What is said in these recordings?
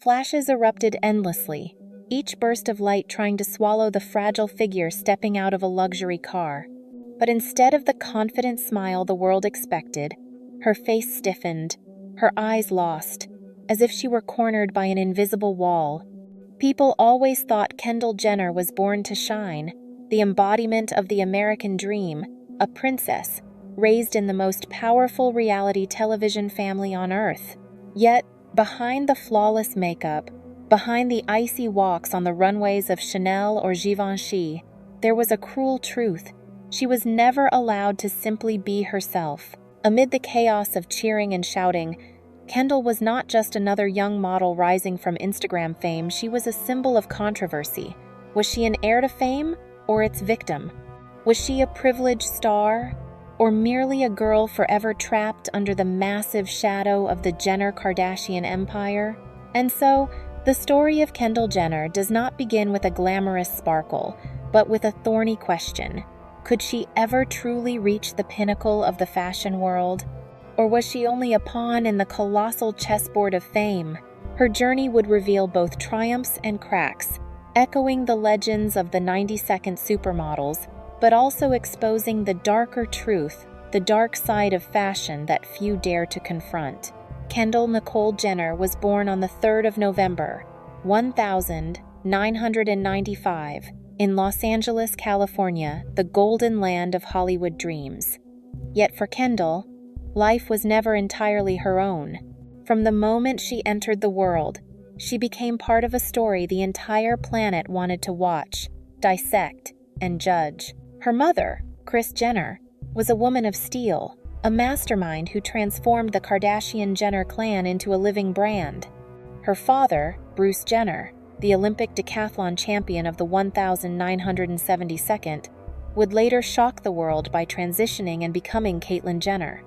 Flashes erupted endlessly, each burst of light trying to swallow the fragile figure stepping out of a luxury car. But instead of the confident smile the world expected, her face stiffened, her eyes lost, as if she were cornered by an invisible wall. People always thought Kendall Jenner was born to shine, the embodiment of the American dream, a princess, raised in the most powerful reality television family on Earth. Yet, behind the flawless makeup, behind the icy walks on the runways of Chanel or Givenchy, there was a cruel truth. She was never allowed to simply be herself. Amid the chaos of cheering and shouting, Kendall was not just another young model rising from Instagram fame, she was a symbol of controversy. Was she an heir to fame, or its victim? Was she a privileged star, or merely a girl forever trapped under the massive shadow of the Jenner-Kardashian empire? And so, the story of Kendall Jenner does not begin with a glamorous sparkle, but with a thorny question. Could she ever truly reach the pinnacle of the fashion world? Or was she only a pawn in the colossal chessboard of fame? Her journey would reveal both triumphs and cracks, echoing the legends of the 90-second supermodels, but also exposing the darker truth, the dark side of fashion that few dare to confront. Kendall Nicole Jenner was born on the 3rd of November, 1995, in Los Angeles, California, the golden land of Hollywood dreams. Yet for Kendall, life was never entirely her own. From the moment she entered the world, she became part of a story the entire planet wanted to watch, dissect, and judge. Her mother, Kris Jenner, was a woman of steel, a mastermind who transformed the Kardashian-Jenner clan into a living brand. Her father, Bruce Jenner, the Olympic decathlon champion of the 1972nd, would later shock the world by transitioning and becoming Caitlyn Jenner.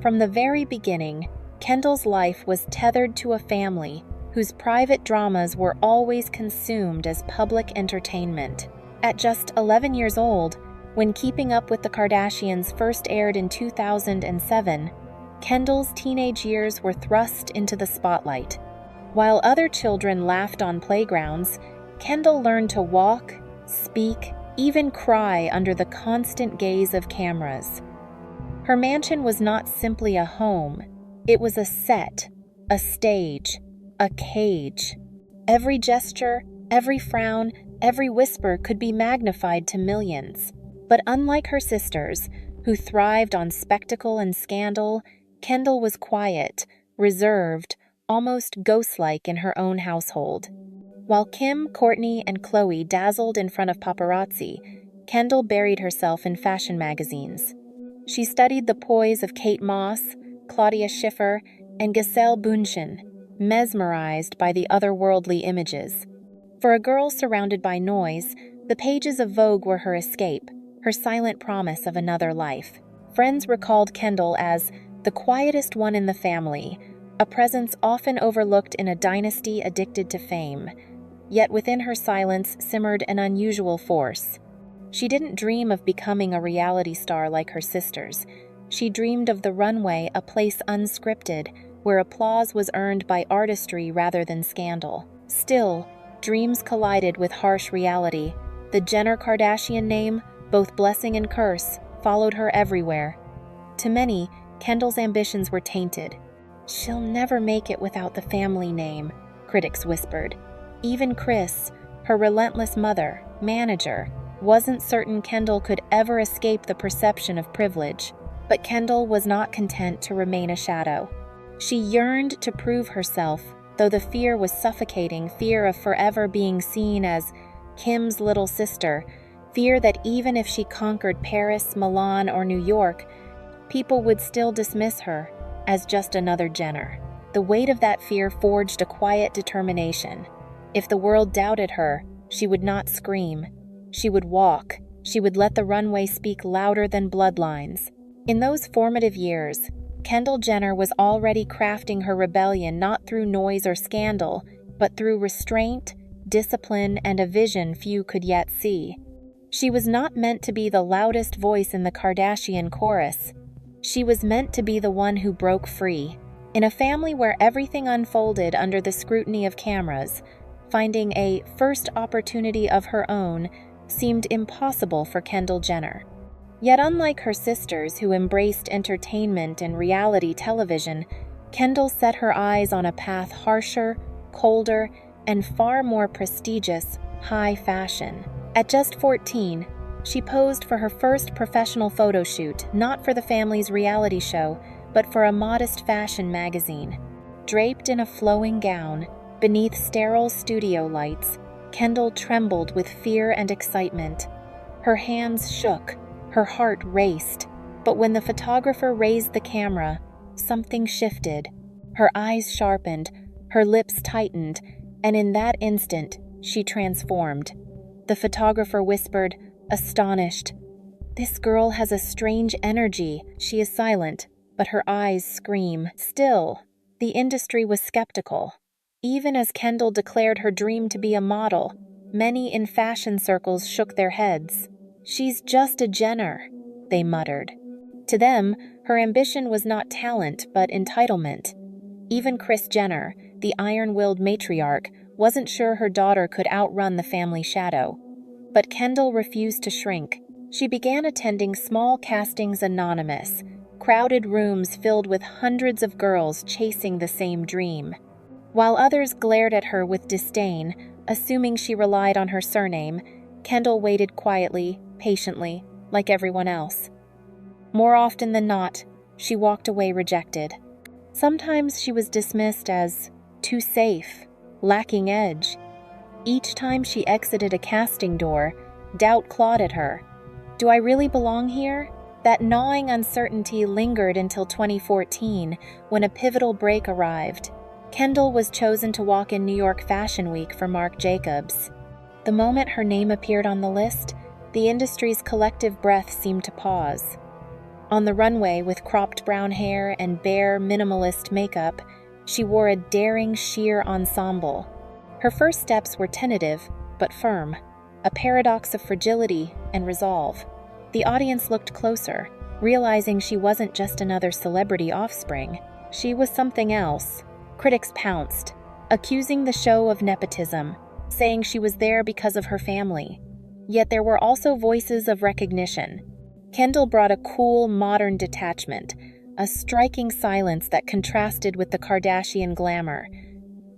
From the very beginning, Kendall's life was tethered to a family whose private dramas were always consumed as public entertainment. At just 11 years old, when Keeping Up with the Kardashians first aired in 2007, Kendall's teenage years were thrust into the spotlight. While other children laughed on playgrounds, Kendall learned to walk, speak, even cry under the constant gaze of cameras. Her mansion was not simply a home, it was a set, a stage, a cage. Every gesture, every frown, every whisper could be magnified to millions. But unlike her sisters, who thrived on spectacle and scandal, Kendall was quiet, reserved, almost ghost-like in her own household. While Kim, Kourtney, and Khloe dazzled in front of paparazzi, Kendall buried herself in fashion magazines. She studied the poise of Kate Moss, Claudia Schiffer, and Gisele Bündchen, mesmerized by the otherworldly images. For a girl surrounded by noise, the pages of Vogue were her escape, her silent promise of another life. Friends recalled Kendall as the quietest one in the family, a presence often overlooked in a dynasty addicted to fame. Yet within her silence simmered an unusual force. She didn't dream of becoming a reality star like her sisters. She dreamed of the runway, a place unscripted, where applause was earned by artistry rather than scandal. Still, dreams collided with harsh reality. The Jenner Kardashian name, both blessing and curse, followed her everywhere. To many, Kendall's ambitions were tainted. "She'll never make it without the family name," critics whispered. Even Kris, her relentless mother, manager, wasn't certain Kendall could ever escape the perception of privilege. But Kendall was not content to remain a shadow. She yearned to prove herself, though the fear was suffocating, fear of forever being seen as Kim's little sister, fear that even if she conquered Paris, Milan, or New York, people would still dismiss her as just another Jenner. The weight of that fear forged a quiet determination. If the world doubted her, she would not scream. She would walk. She would let the runway speak louder than bloodlines. In those formative years, Kendall Jenner was already crafting her rebellion not through noise or scandal, but through restraint, discipline, and a vision few could yet see. She was not meant to be the loudest voice in the Kardashian chorus. She was meant to be the one who broke free, In a family where everything unfolded under the scrutiny of cameras, finding a first opportunity of her own seemed impossible for Kendall Jenner. Yet unlike her sisters who embraced entertainment and reality television, Kendall set her eyes on a path harsher, colder, and far more prestigious high fashion. At just 14, she posed for her first professional photo shoot, not for the family's reality show, but for a modest fashion magazine. Draped in a flowing gown, beneath sterile studio lights, Kendall trembled with fear and excitement. Her hands shook, her heart raced, but when the photographer raised the camera, something shifted. Her eyes sharpened, her lips tightened, and in that instant, she transformed. The photographer whispered, astonished, "This girl has a strange energy." She is silent, but her eyes scream. Still, the industry was skeptical. Even as Kendall declared her dream to be a model, many in fashion circles shook their heads. "She's just a Jenner," they muttered. To them, her ambition was not talent, but entitlement. Even Kris Jenner, the iron-willed matriarch, wasn't sure her daughter could outrun the family shadow. But Kendall refused to shrink. She began attending small castings anonymous, crowded rooms filled with hundreds of girls chasing the same dream. While others glared at her with disdain, assuming she relied on her surname, Kendall waited quietly, patiently, like everyone else. More often than not, she walked away rejected. Sometimes she was dismissed as too safe, lacking edge. Each time she exited a casting door, doubt clawed at her. Do I really belong here? That gnawing uncertainty lingered until 2014, when a pivotal break arrived. Kendall was chosen to walk in New York Fashion Week for Marc Jacobs. The moment her name appeared on the list, the industry's collective breath seemed to pause. On the runway, with cropped brown hair and bare, minimalist makeup, she wore a daring sheer ensemble. Her first steps were tentative, but firm, a paradox of fragility and resolve. The audience looked closer, realizing she wasn't just another celebrity offspring. She was something else. Critics pounced, accusing the show of nepotism, saying she was there because of her family. Yet there were also voices of recognition. Kendall brought a cool, modern detachment, a striking silence that contrasted with the Kardashian glamour.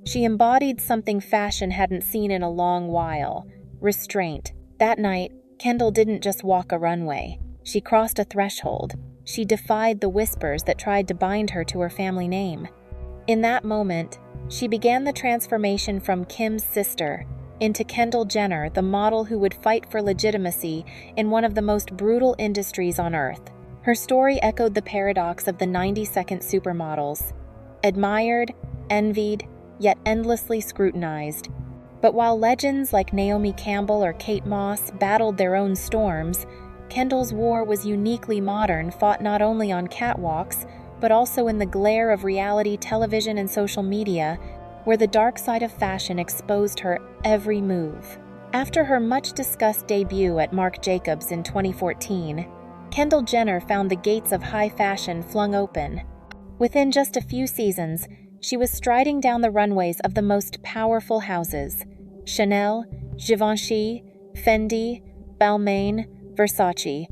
She embodied something fashion hadn't seen in a long while: restraint. That night, Kendall didn't just walk a runway. She crossed a threshold. She defied the whispers that tried to bind her to her family name. In that moment, she began the transformation from Kim's sister into Kendall Jenner, the model who would fight for legitimacy in one of the most brutal industries on earth. Her story echoed the paradox of the 90-second supermodels: admired, envied, yet endlessly scrutinized. But while legends like Naomi Campbell or Kate Moss battled their own storms, Kendall's war was uniquely modern, fought not only on catwalks, but also in the glare of reality television and social media, where the dark side of fashion exposed her every move. After her much-discussed debut at Marc Jacobs in 2014, Kendall Jenner found the gates of high fashion flung open. Within just a few seasons, she was striding down the runways of the most powerful houses: Chanel, Givenchy, Fendi, Balmain, Versace.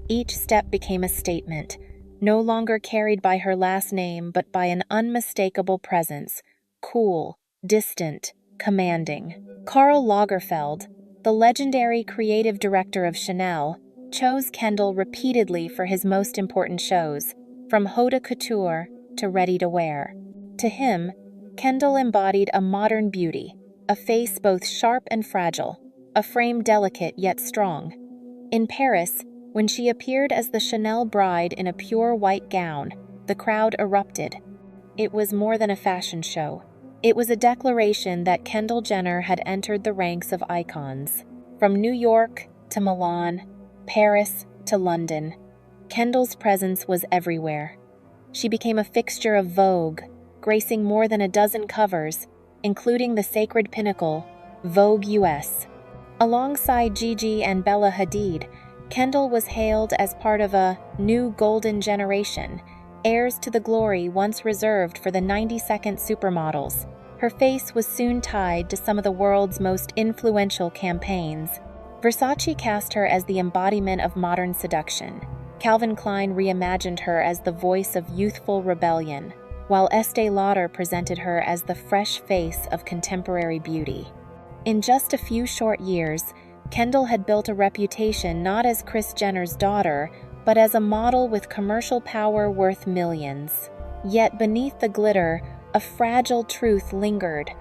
Each step became a statement, no longer carried by her last name but by an unmistakable presence: cool, distant, commanding. Karl Lagerfeld, the legendary creative director of Chanel, chose Kendall repeatedly for his most important shows, from haute couture to ready-to-wear. To him, Kendall embodied a modern beauty, a face both sharp and fragile, a frame delicate yet strong. In Paris, when she appeared as the Chanel bride in a pure white gown, the crowd erupted. It was more than a fashion show. It was a declaration that Kendall Jenner had entered the ranks of icons. From New York to Milan, Paris to London, Kendall's presence was everywhere. She became a fixture of Vogue, gracing more than a dozen covers, including the sacred pinnacle, Vogue US. Alongside Gigi and Bella Hadid, Kendall was hailed as part of a new golden generation, heirs to the glory once reserved for the 90-second supermodels. Her face was soon tied to some of the world's most influential campaigns. Versace cast her as the embodiment of modern seduction. Calvin Klein reimagined her as the voice of youthful rebellion, while Estee Lauder presented her as the fresh face of contemporary beauty. In just a few short years, Kendall had built a reputation not as Kris Jenner's daughter, but as a model with commercial power worth millions. Yet beneath the glitter, a fragile truth lingered.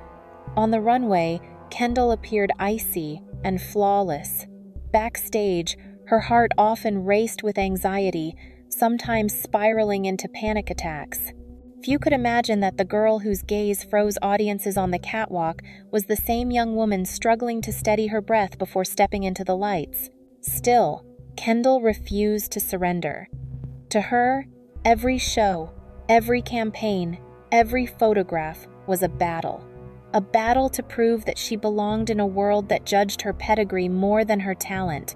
On the runway, Kendall appeared icy and flawless. Backstage, her heart often raced with anxiety, sometimes spiraling into panic attacks. Few could imagine that the girl whose gaze froze audiences on the catwalk was the same young woman struggling to steady her breath before stepping into the lights. Still, Kendall refused to surrender. To her, every show, every campaign, every photograph was a battle to prove that she belonged in a world that judged her pedigree more than her talent.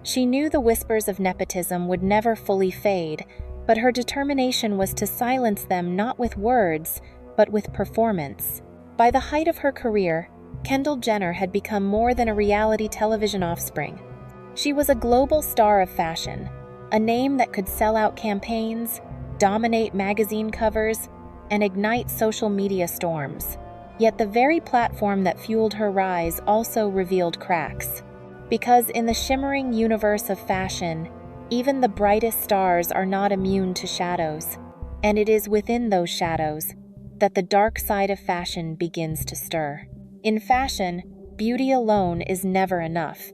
She knew the whispers of nepotism would never fully fade, but her determination was to silence them not with words, but with performance. By the height of her career, Kendall Jenner had become more than a reality television offspring. She was a global star of fashion, a name that could sell out campaigns, dominate magazine covers, and ignite social media storms. Yet the very platform that fueled her rise also revealed cracks. Because in the shimmering universe of fashion, even the brightest stars are not immune to shadows, and it is within those shadows that the dark side of fashion begins to stir. In fashion, beauty alone is never enough.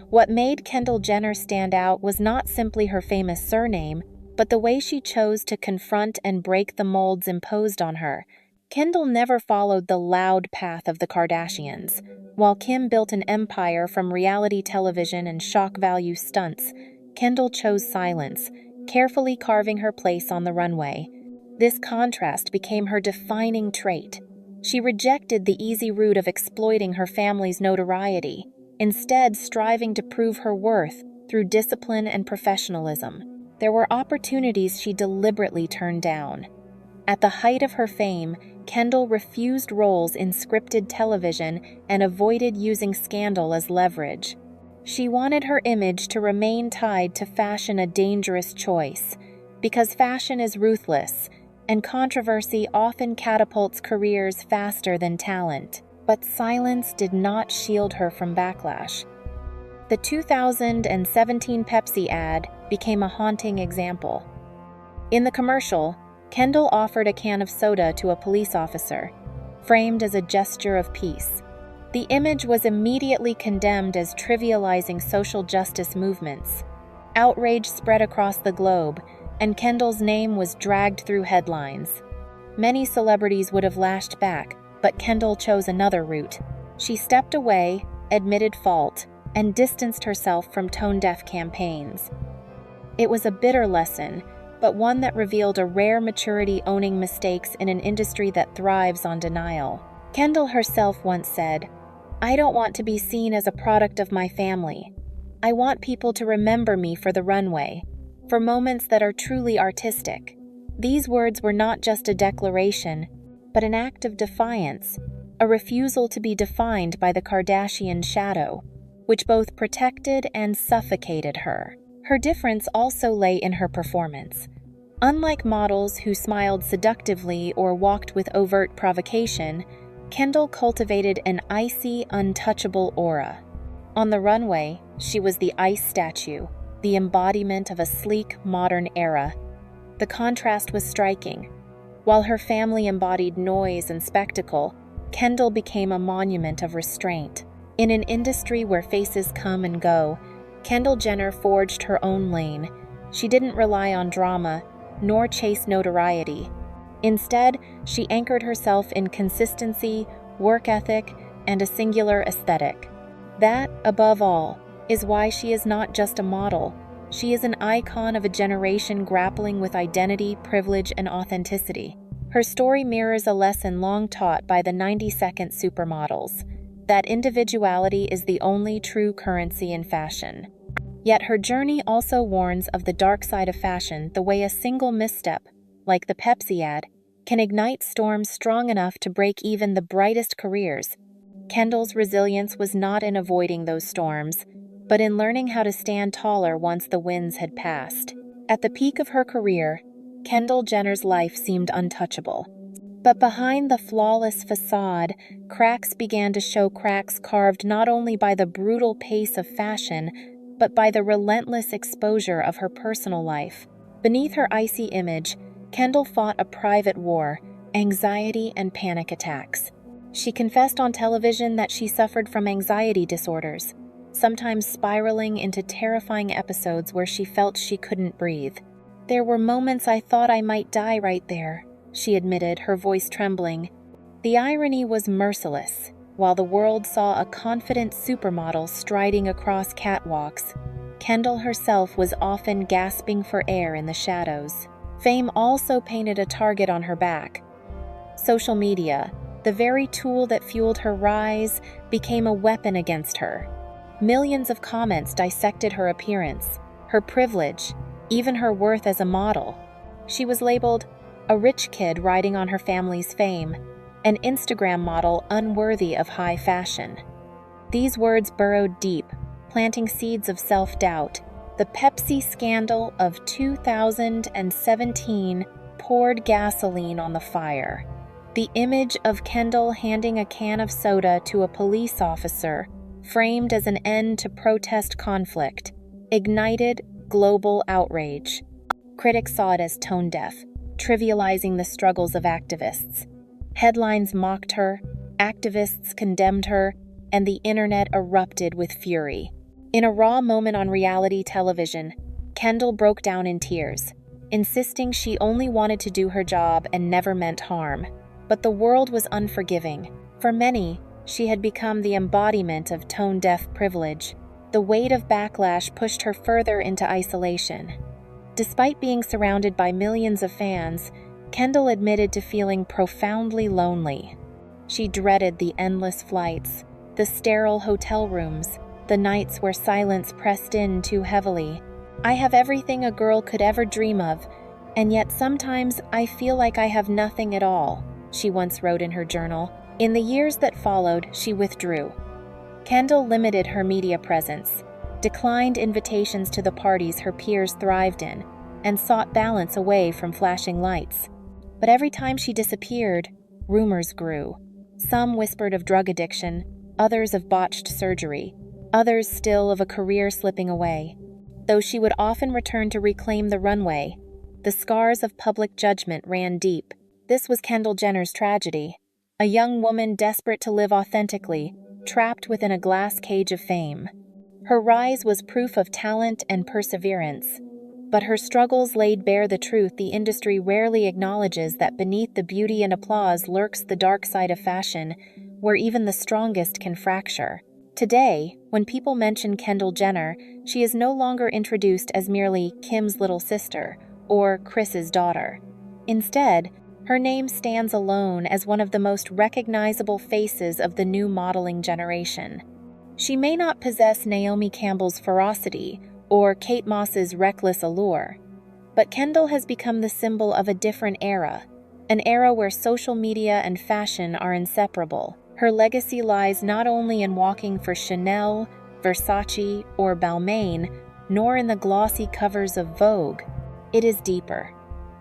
What made Kendall Jenner stand out was not simply her famous surname, but the way she chose to confront and break the molds imposed on her. Kendall never followed the loud path of the Kardashians. While Kim built an empire from reality television and shock value stunts, Kendall chose silence, carefully carving her place on the runway. This contrast became her defining trait. She rejected the easy route of exploiting her family's notoriety, instead striving to prove her worth through discipline and professionalism. There were opportunities she deliberately turned down. At the height of her fame, Kendall refused roles in scripted television and avoided using scandal as leverage. She wanted her image to remain tied to fashion, a dangerous choice, because fashion is ruthless, and controversy often catapults careers faster than talent. But silence did not shield her from backlash. The 2017 Pepsi ad became a haunting example. In the commercial, Kendall offered a can of soda to a police officer, framed as a gesture of peace. The image was immediately condemned as trivializing social justice movements. Outrage spread across the globe, and Kendall's name was dragged through headlines. Many celebrities would have lashed back, but Kendall chose another route. She stepped away, admitted fault, and distanced herself from tone-deaf campaigns. It was a bitter lesson, but one that revealed a rare maturity owning mistakes in an industry that thrives on denial. Kendall herself once said, "I don't want to be seen as a product of my family. I want people to remember me for the runway, for moments that are truly artistic." These words were not just a declaration, but an act of defiance, a refusal to be defined by the Kardashian shadow, which both protected and suffocated her. Her difference also lay in her performance. Unlike models who smiled seductively or walked with overt provocation, Kendall cultivated an icy, untouchable aura. On the runway, she was the ice statue, the embodiment of a sleek, modern era. The contrast was striking. While her family embodied noise and spectacle, Kendall became a monument of restraint. In an industry where faces come and go, Kendall Jenner forged her own lane. She didn't rely on drama, nor chase notoriety. Instead, she anchored herself in consistency, work ethic, and a singular aesthetic. That, above all, is why she is not just a model. She is an icon of a generation grappling with identity, privilege, and authenticity. Her story mirrors a lesson long taught by the 90-second supermodels, that individuality is the only true currency in fashion. Yet her journey also warns of the dark side of fashion, the way a single misstep, like the Pepsi ad, can ignite storms strong enough to break even the brightest careers. Kendall's resilience was not in avoiding those storms, but in learning how to stand taller once the winds had passed. At the peak of her career, Kendall Jenner's life seemed untouchable. But behind the flawless facade, cracks began to show, cracks carved not only by the brutal pace of fashion, but by the relentless exposure of her personal life. Beneath her icy image, Kendall fought a private war, anxiety and panic attacks. She confessed on television that she suffered from anxiety disorders, sometimes spiraling into terrifying episodes where she felt she couldn't breathe. "There were moments I thought I might die right there," she admitted, her voice trembling. The irony was merciless. While the world saw a confident supermodel striding across catwalks, Kendall herself was often gasping for air in the shadows. Fame also painted a target on her back. Social media, the very tool that fueled her rise, became a weapon against her. Millions of comments dissected her appearance, her privilege, even her worth as a model. She was labeled a rich kid riding on her family's fame, an Instagram model unworthy of high fashion. These words burrowed deep, planting seeds of self-doubt. The Pepsi scandal of 2017 poured gasoline on the fire. The image of Kendall handing a can of soda to a police officer, framed as an end to protest conflict, ignited global outrage. Critics saw it as tone-deaf, trivializing the struggles of activists. Headlines mocked her, activists condemned her, and the internet erupted with fury. In a raw moment on reality television, Kendall broke down in tears, insisting she only wanted to do her job and never meant harm. But the world was unforgiving. For many, she had become the embodiment of tone-deaf privilege. The weight of backlash pushed her further into isolation. Despite being surrounded by millions of fans, Kendall admitted to feeling profoundly lonely. She dreaded the endless flights, the sterile hotel rooms, the nights where silence pressed in too heavily. "I have everything a girl could ever dream of, and yet sometimes I feel like I have nothing at all," she once wrote in her journal. In the years that followed, she withdrew. Kendall limited her media presence, declined invitations to the parties her peers thrived in, and sought balance away from flashing lights. But every time she disappeared, rumors grew. Some whispered of drug addiction, others of botched surgery, others still of a career slipping away. Though she would often return to reclaim the runway, the scars of public judgment ran deep. This was Kendall Jenner's tragedy, a young woman desperate to live authentically, trapped within a glass cage of fame. Her rise was proof of talent and perseverance, but her struggles laid bare the truth the industry rarely acknowledges, that beneath the beauty and applause lurks the dark side of fashion, where even the strongest can fracture. Today, when people mention Kendall Jenner, she is no longer introduced as merely Kim's little sister or Chris's daughter. Instead, her name stands alone as one of the most recognizable faces of the new modeling generation. She may not possess Naomi Campbell's ferocity or Kate Moss's reckless allure, but Kendall has become the symbol of a different era, an era where social media and fashion are inseparable. Her legacy lies not only in walking for Chanel, Versace, or Balmain, nor in the glossy covers of Vogue. It is deeper.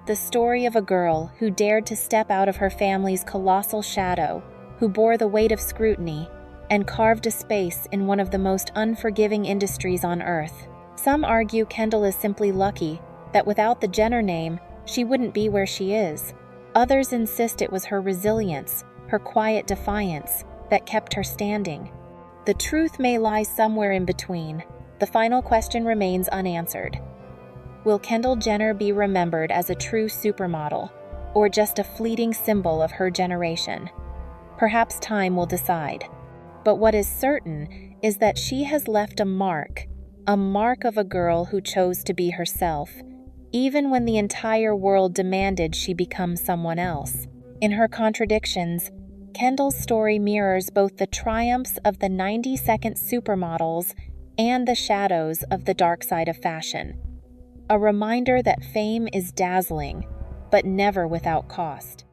The story of a girl who dared to step out of her family's colossal shadow, who bore the weight of scrutiny, and carved a space in one of the most unforgiving industries on earth. Some argue Kendall is simply lucky, that without the Jenner name, she wouldn't be where she is. Others insist it was her resilience, her quiet defiance, that kept her standing. The truth may lie somewhere in between. The final question remains unanswered. Will Kendall Jenner be remembered as a true supermodel, or just a fleeting symbol of her generation? Perhaps time will decide. But what is certain is that she has left a mark of a girl who chose to be herself, even when the entire world demanded she become someone else. In her contradictions, Kendall's story mirrors both the triumphs of the 90-second supermodels and the shadows of the dark side of fashion. A reminder that fame is dazzling, but never without cost.